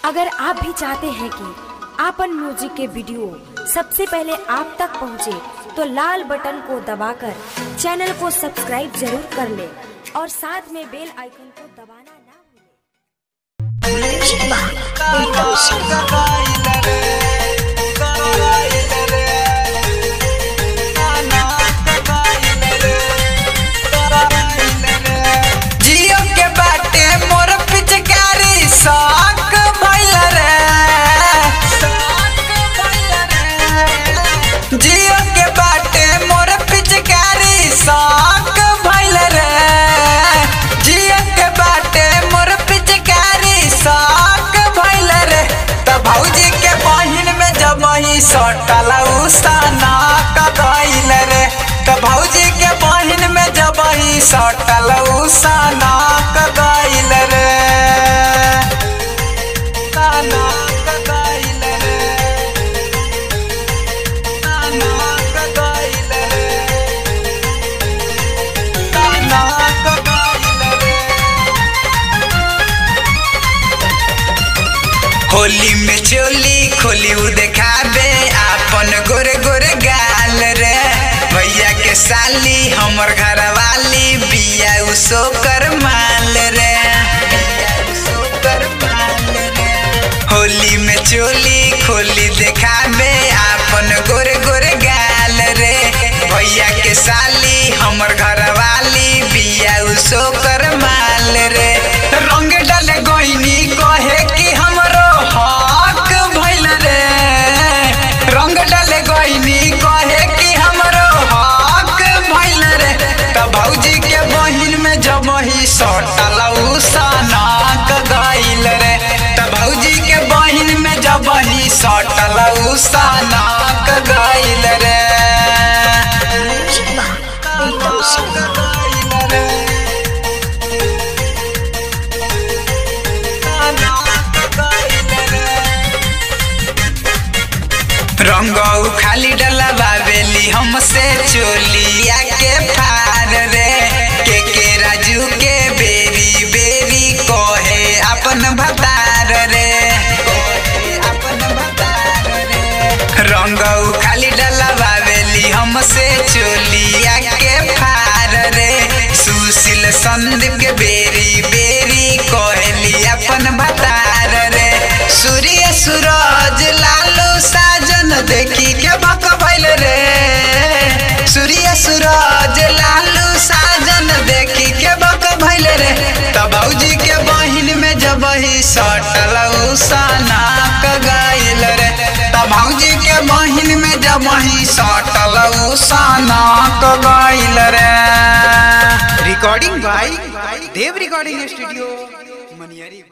अगर आप भी चाहते हैं कि आपन म्यूजिक के वीडियो सबसे पहले आप तक पहुंचे, तो लाल बटन को दबाकर चैनल को सब्सक्राइब जरूर कर ले और साथ में बेल आइकन को दबाना ना जियो के बाटे मोर पिचकारी साक भइल रे, जियो के बाटे मोर पिचकारी साक भइल रे, जियो के बाटे मोर पिचकारी साक भइल रे। त भौजी के बहिन में जब ही सटल उसाना का गइल रे, त भौजी के बहिन में जब ही सटल उसाना का गइल रे, साना का गइल रे, साना का गइल रे, साना का गइल रे। होली में चोली खोली उ देखाबे आपन गोरे गोरे गाल रे, भैया के साली हमर घर वाली बिया उसो कर माल रे, होली में चोली खोली देखाबे आपन गोरे गोरे गाल रे, भैया के साली हमर घर वाली बिया उसो कर माल रे। रंग डाले गोइनी कहे कि हमरो हक भइल रे, रंग डाले गोइनी कहे कि हमरो हक भइल रे। त भौजी के बहिन में जब ही सटल उसाना का गइल रे, त भौजी के बहिन में जब ही सटल उसाना का गइल रे, रंग खाली डलवावेली हमसे चोलिया के फार रे, के राजू के बेरी बेरी कहे अपन भतार रे, अपन भतार रे। रंग खाली डलवावेली हमसे चोलिया के फार रे, सुशील संदीप के बेरी बेरी कहली अपन भतार रे। सूर्य सूरज लालू साजन देखी के बक भइल रे, सूर्य सूरज लालू साजन देखी के बक भइल रे। त भौजी के बहिन में जब ही सटल उसाना का गइल रे, त भौजी के बहिन में जब ही सटल उसाना का गइल रे। Recording by Dev recording studio Maniyari.